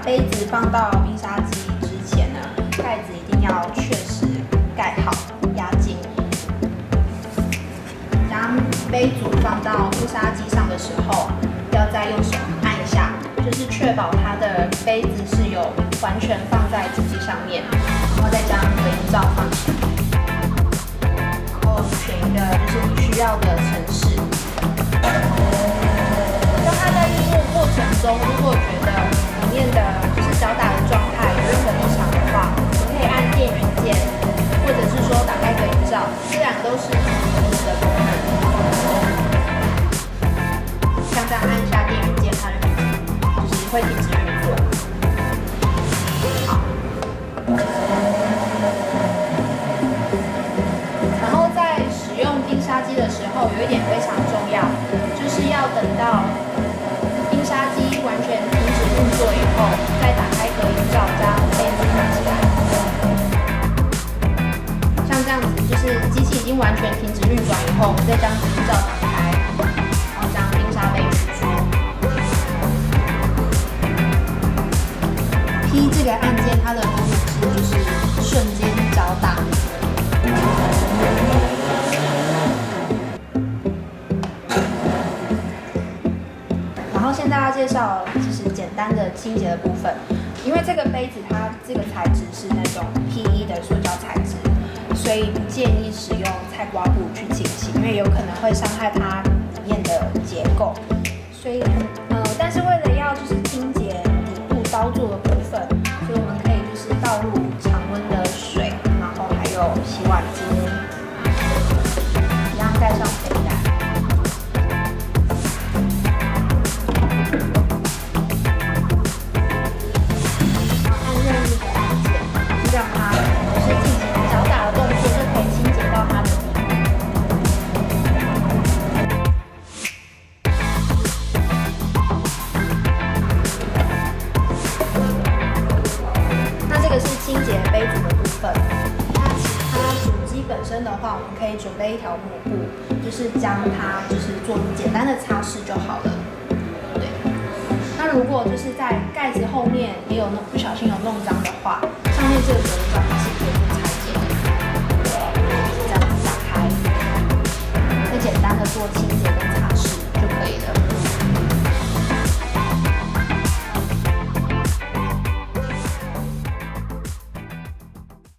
杯子放到冰沙机之前呢，盖子一定要确实盖好，压紧。将杯组放到冰沙机上的时候，要再用手按一下，就是确保它的杯子是有完全放在机器上面，然后再将隔音罩放起来，然后选一个就是你需要的程式。当它在运作过程中，如果觉得里面的就是脚打的状态有任何异常的话，你可以按电源键，或者是说打开隔音罩，这两个都是同时的功能。像这样按一下电源键，它就是会停止运作。好，然后在使用冰沙机的时候，有一点非常重要，就是要等到冰沙机完全停止运作以后，再打开隔音罩，将杯子拿起来。像这样子，就是机器已经完全停止运转以后，我们再将隔音罩打开，然后将冰沙杯取出。P 这个按键，它的功能是就是瞬间脚打。然后现在要介绍就是简单的清洁的部分，因为这个杯子它这个材质是那种 PE 的塑胶材质，所以不建议使用菜瓜布去清洗，因为有可能会伤害它里面的结构。所以但是为了要就是清洁底部刀座的部分，所以我们可以就是倒入常温的水，然后还有洗碗巾，一样盖上杯盖。让它就是进行脚打的动作，就可以清洁到它的底部。那这个是清洁杯组的部分。那其他主机本身的话，我们可以准备一条抹布，就是将它就是做简单的擦拭就好了。对。那如果就是在盖子后面也有不小心有弄脏的话，上面这个隔音罩